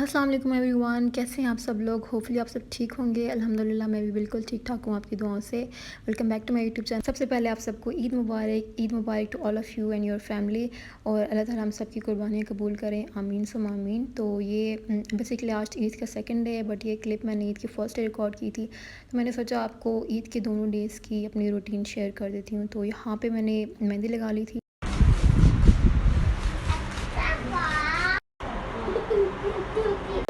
अस्सलाम वालेकुम एवरीवन, कैसे हैं आप सब लोग। होपफुली आप सब ठीक होंगे। अल्हम्दुलिल्लाह मैं भी बिल्कुल ठीक ठाक हूँ आपकी दुआओं से। Welcome back to my YouTube channel. सबसे पहले आप सबको ईद मुबारक to all of you and your family. और अल्लाह ताला हम सब की कुर्बानियाँ कबूल करें, आमीन सुम्मा आमीन। तो ये बेसिकली आज ईद का सेकंड डे है, बट ये क्लिप मैंने ईद की फ़र्स्ट डे रिकॉर्ड की थी। तो मैंने सोचा आपको ईद के दोनों डेज़ की अपनी रूटीन शेयर कर देती हूँ। तो यहाँ पर मैंने मेहंदी लगा ली थी।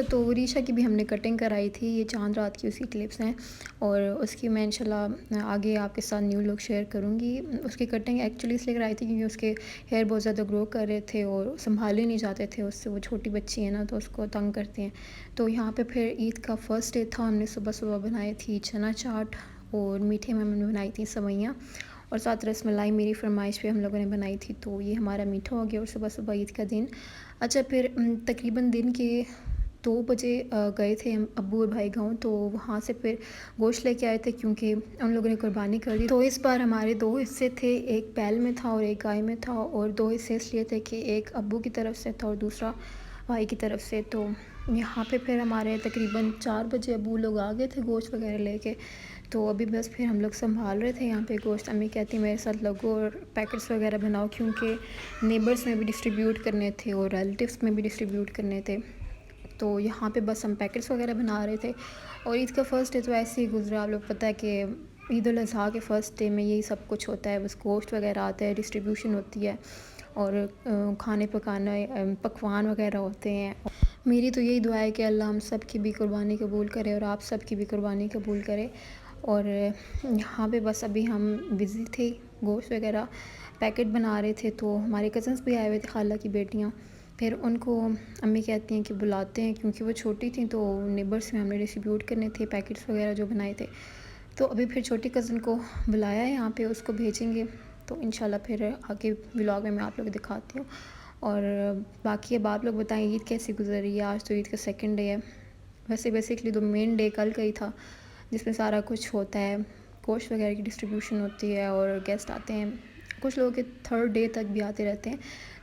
तो रीशा की भी हमने कटिंग कराई थी। ये चांद रात की उसकी क्लिप्स हैं और उसकी मैं इंशाल्लाह आगे आपके साथ न्यू लुक शेयर करूँगी। उसकी कटिंग एक्चुअली इसलिए कराई थी क्योंकि उसके हेयर बहुत ज़्यादा ग्रो कर रहे थे और संभाले नहीं जाते थे उससे। वो छोटी बच्ची है ना, तो उसको तंग करते हैं। तो यहाँ पे फिर ईद का फ़र्स्ट डे था। हमने सुबह सुबह बनाई थी चना चाट और मीठे में हमने बनाई थी सवैयाँ और साथ रसमलाई मेरी फरमाइश पे हम लोगों ने बनाई थी। तो ये हमारा मीठा हो गया और सुबह सुबह ईद का दिन। अच्छा, फिर तकरीबन दिन के 2 बजे गए थे हम अब्बू और भाई गाँव। तो वहाँ से फिर गोश्त लेके आए थे क्योंकि उन लोगों ने कुर्बानी कर दी। तो इस बार हमारे 2 हिस्से थे, एक बैल में था और एक गाय में था। और 2 हिस्से इसलिए थे कि एक अब्बू की तरफ से था और दूसरा भाई की तरफ से। तो यहाँ पे फिर हमारे तकरीबन 4 बजे अब्बू लोग आ गए थे गोश्त वगैरह लेके। तो अभी बस फिर हम लोग संभाल रहे थे यहाँ पे गोश्त। अम्मी कहती मेरे साथ लगो और पैकेट्स वगैरह बनाओ क्योंकि नेबर्स में भी डिस्ट्रीब्यूट करने थे और रिलेटिव्स में भी डिस्ट्रीब्यूट करने थे। तो यहाँ पे बस हम पैकेट्स वगैरह बना रहे थे। और ईद का फ़र्स्ट डे तो ऐसे ही गुजरा। आप लोग पता है कि ईद उल अज़हा के फ़र्स्ट डे में यही सब कुछ होता है, बस गोश्त वगैरह आता है, डिस्ट्रीब्यूशन होती है और खाने पकाना पकवान वगैरह होते हैं। मेरी तो यही दुआ है कि अल्लाह हम सब की भी कुर्बानी कबूल करे और आप सब की भी कुर्बानी कबूल करे। और यहाँ पे बस अभी हम बिज़ी थे, गोश्त वगैरह पैकेट बना रहे थे। तो हमारे कज़न्स भी आए हुए थे, खाला की बेटियाँ। फिर उनको अम्मी कहती हैं कि बुलाते हैं क्योंकि वो छोटी थी तो नेबर्स में हमने डिस्ट्रीब्यूट करने थे पैकेट्स वगैरह जो बनाए थे। तो अभी फिर छोटी कज़न को बुलाया है यहाँ पे, उसको भेजेंगे। तो इंशाल्लाह फिर आगे व्लॉग में मैं आप लोग दिखाती हूँ। और बाकी अब आप लोग बताएं ईद कैसी गुजर रही है। आज तो ईद का सेकंड डे है। वैसे बेसिकली तो मेन डे कल का ही था जिसमें सारा कुछ होता है, गोश्त वगैरह की डिस्ट्रीब्यूशन होती है और गेस्ट आते हैं। कुछ लोगों के थर्ड डे तक भी आते रहते हैं।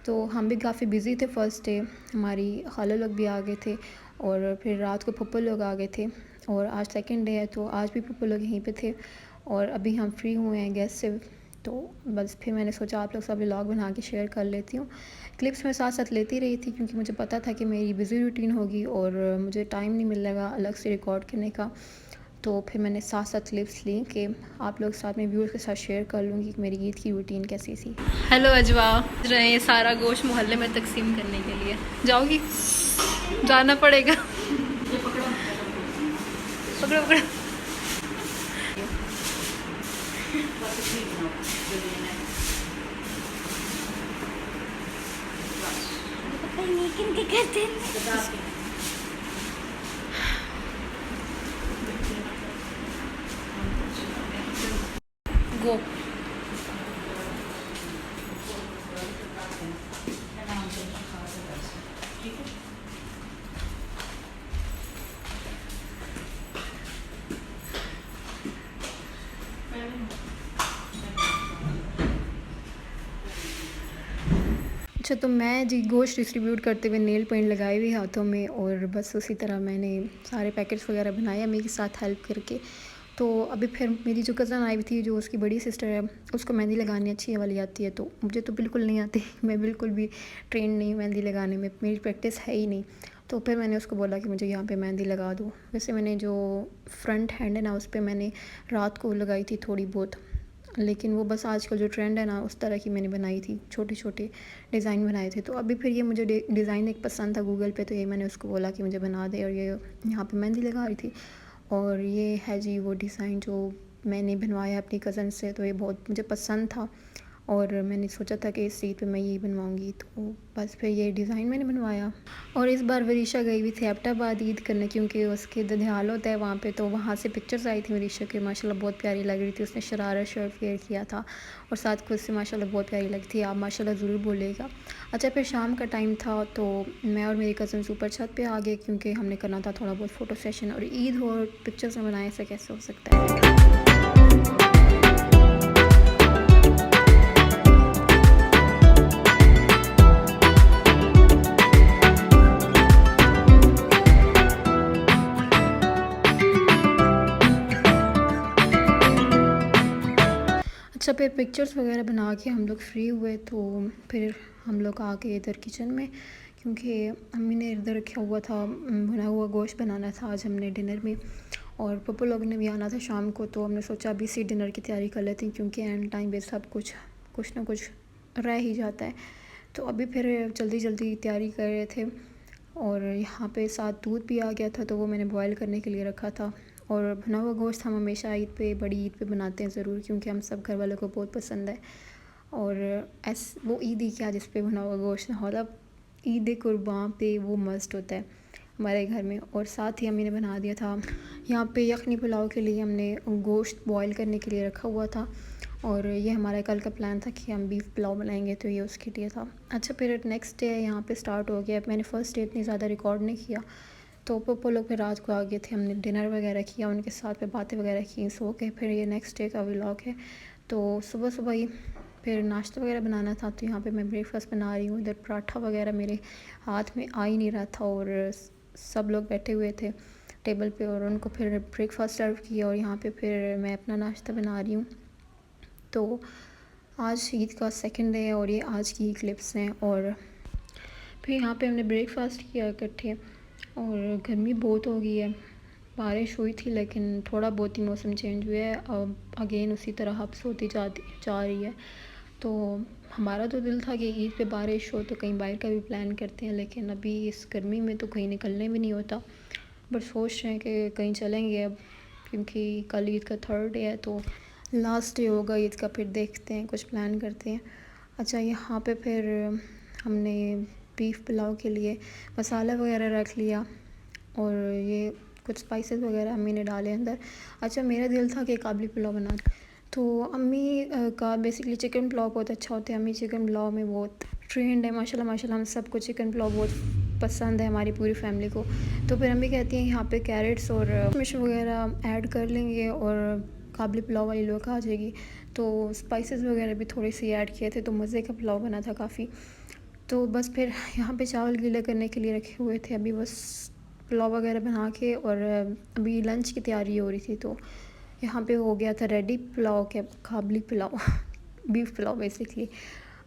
तो हम भी काफ़ी बिज़ी थे फ़र्स्ट डे। हमारी खाला लोग भी आ गए थे और फिर रात को पप्पू लोग आ गए थे। और आज सेकंड डे है तो आज भी पप्पू लोग यहीं पे थे और अभी हम फ्री हुए हैं गेस्ट से। तो बस फिर मैंने सोचा आप लोग सब व्लॉग बना के शेयर कर लेती हूँ। क्लिप्स मैं साथ साथ लेती रही थी क्योंकि मुझे पता था कि मेरी बिज़ी रूटीन होगी और मुझे टाइम नहीं मिलेगा अलग से रिकॉर्ड करने का। तो फिर मैंने साथ साथ क्लिप्स ली कि आप लोग साथ में व्यूअर्स के साथ शेयर कर लूँगी कि मेरी ईद की रूटीन कैसी थी। हेलो अजवा, रहे सारा गोश्त मोहल्ले में तकसीम करने के लिए। जाओगी? जाना पड़ेगा। पकड़ो पकड़ो। गो अच्छा, तो मैं जी गोश्त डिस्ट्रीब्यूट करते हुए नेल पेंट लगाई हुई हाथों में और बस उसी तरह मैंने सारे पैकेट्स वगैरह बनाए मेरे साथ हेल्प करके। तो अभी फिर मेरी जो कज़न आई हुई थी, जो उसकी बड़ी सिस्टर है, उसको मेहंदी लगानी अच्छी वाली आती है। तो मुझे तो बिल्कुल नहीं आती, मैं बिल्कुल भी ट्रेन नहीं मेहंदी लगाने में, मेरी प्रैक्टिस है ही नहीं। तो फिर मैंने उसको बोला कि मुझे यहाँ पे मेहंदी लगा दो। वैसे मैंने जो फ्रंट हैंड है ना, उस पर मैंने रात को लगाई थी थोड़ी बहुत, लेकिन वो बस आजकल जो ट्रेंड है ना उस तरह की मैंने बनाई थी, छोटे छोटे डिज़ाइन बनाए थे। तो अभी फिर ये मुझे डिज़ाइन एक पसंद था गूगल पे, तो ये मैंने उसको बोला कि मुझे बना दे और ये यहाँ पे मेहंदी लगा रही थी। और ये है जी वो डिज़ाइन जो मैंने बनवाया अपनी कज़न से। तो ये बहुत मुझे पसंद था और मैंने सोचा था कि इस ईद पे मैं यही बनवाऊँगी। तो बस फिर ये डिज़ाइन मैंने बनवाया। और इस बार वरीशा गई हुई थी एबटाबाद ईद करने क्योंकि उसके ददियाल होता है वहाँ पे। तो वहाँ से पिक्चर्स आई थी वरीशा की, माशाल्लाह बहुत प्यारी लग रही थी। उसने शरारा शर्ट वेयर किया था और साथ खुद से माशाल्लाह बहुत प्यारी लगी थी। आप माशाल्लाह ज़रूर बोलिएगा। अच्छा, फिर शाम का टाइम था तो मैं और मेरी कज़न्स ऊपर छत पर आ गए क्योंकि हमने करना था थोड़ा बहुत फ़ोटो सेशन। और ईद हो और पिक्चर्स में बनाए ऐसा कैसे हो सकता है। अच्छा फिर पिक्चर्स वगैरह बना के हम लोग फ्री हुए तो फिर हम लोग आ गए इधर किचन में, क्योंकि अम्मी ने इधर रखा हुआ था भुना हुआ गोश्त बनाना था आज हमने डिनर में, और पप्पू लोग ने भी आना था शाम को, तो हमने सोचा अभी से डिनर की तैयारी कर लेते हैं क्योंकि एंड टाइम पे सब कुछ ना कुछ रह ही जाता है। तो अभी फिर जल्दी जल्दी तैयारी कर रहे थे, और यहाँ पे साथ दूध भी आ गया था तो वो मैंने बॉयल करने के लिए रखा था। और भुना हुआ गोश्त हम हमेशा ईद पे, बड़ी ईद पे बनाते हैं ज़रूर, क्योंकि हम सब घर वालों को बहुत पसंद है। और वो ईद ही क्या जिस पे भुना हुआ गोश्त ना हो, मतलब ईद कुर्बान पे वो मस्त होता है हमारे घर में। और साथ ही अम्मी ने बना दिया था यहाँ पे यखनी पुलाव के लिए, हमने गोश्त बॉयल करने के लिए रखा हुआ था, और ये हमारा कल का प्लान था कि हम बीफ पुलाव बनाएंगे, तो ये उसके लिए था। अच्छा फिर नेक्स्ट डे यहाँ पे स्टार्ट हो गया। मैंने फ़र्स्ट डे इतनी ज़्यादा रिकॉर्ड नहीं किया, तो पप्पू लोग फिर रात को आ गए थे, हमने डिनर वगैरह किया उनके साथ में, बातें वगैरह की, सो के फिर ये नेक्स्ट डे का व्लॉग है। तो सुबह सुबह ही फिर नाश्ता वगैरह बनाना था, तो यहाँ पे मैं ब्रेकफास्ट बना रही हूँ। इधर पराठा वगैरह मेरे हाथ में आ ही नहीं रहा था, और सब लोग बैठे हुए थे टेबल पे, और उनको फिर ब्रेकफास्ट सर्व किया, और यहाँ पे फिर मैं अपना नाश्ता बना रही हूँ। तो आज ईद का सेकंड डे है, और ये आज की क्लिप्स हैं। और फिर यहाँ पे हमने ब्रेकफास्ट किया इकट्ठे, और गर्मी बहुत हो गई है, बारिश हुई थी लेकिन थोड़ा बहुत ही मौसम चेंज हुआ है, अब अगेन उसी तरह हब्स होती जा रही है। तो हमारा तो दिल था कि ईद पे बारिश हो तो कहीं बाहर का भी प्लान करते हैं, लेकिन अभी इस गर्मी में तो कहीं निकलने भी नहीं होता, बट सोच रहे हैं कि कहीं चलेंगे अब, क्योंकि कल ईद का थर्ड डे है, तो लास्ट डे होगा ईद का, फिर देखते हैं कुछ प्लान करते हैं। अच्छा यहाँ पे फिर हमने बीफ पुलाव के लिए मसाला वगैरह रख लिया, और ये कुछ स्पाइसेस वगैरह अम्मी ने डाले अंदर। अच्छा मेरा दिल था कि काबली पुलाव बना, तो अम्मी का बेसिकली चिकन पुलाव बहुत अच्छा होता है, अम्मी चिकन पुलाव में बहुत ट्रेंड है माशाल्लाह माशाल्लाह। हम सबको चिकन पुलाव बहुत पसंद है, हमारी पूरी फैमिली को। तो फिर अम्मी कहती हैं यहाँ पे कैरेट्स और मिर्च वगैरह ऐड कर लेंगे और काबली पुलाव वाली लुक आ जाएगी। तो स्पाइसेस वगैरह भी थोड़ी सी ऐड किए थे, तो मज़े का पुलाव बना था काफ़ी। तो बस फिर यहाँ पे चावल गीले करने के लिए रखे हुए थे, अभी बस पुलाव वगैरह बना के, और अभी लंच की तैयारी हो रही थी, तो यहाँ पे हो गया था रेडी पुलाव के काबली पुलाव बीफ पुलाव बेसिकली।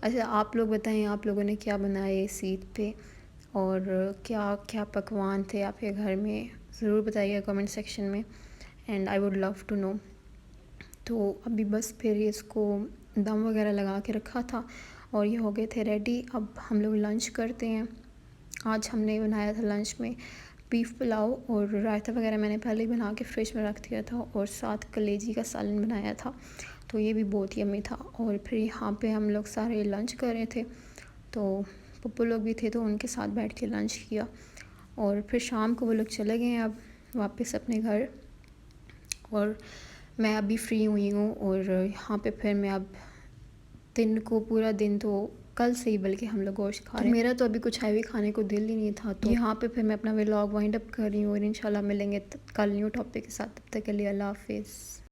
अच्छा आप लोग बताएं, आप लोगों ने क्या बनाया इस ईद पे, और क्या क्या पकवान थे आपके घर में, ज़रूर बताइएगा कमेंट सेक्शन में, and I would love to know. तो अभी बस फिर इसको दम वगैरह लगा के रखा था, और ये हो गए थे रेडी। अब हम लोग लंच करते हैं। आज हमने बनाया था लंच में बीफ पुलाव, और रायता वगैरह मैंने पहले ही बना के फ्रिज में रख दिया था, और साथ कलेजी का सालन बनाया था, तो ये भी बहुत यम्मी था। और फिर यहाँ पे हम लोग सारे लंच कर रहे थे, तो पप्पू लोग भी थे तो उनके साथ बैठ के लंच किया, और फिर शाम को वो लोग चले गए हैं अब वापस अपने घर, और मैं अभी फ्री हुई हूँ। और यहाँ पे फिर मैं अब दिन को पूरा दिन, तो कल से ही बल्कि हम लोग गोश्त खा रहे हैं, मेरा तो अभी कुछ हैवी खाने को दिल ही नहीं था। तो यहाँ पे फिर मैं अपना व्लॉग वाइंड अप कर रही हूँ, और इंशाल्लाह मिलेंगे कल न्यू टॉपिक के साथ। तब तक के लिए अल्लाह हाफिज़।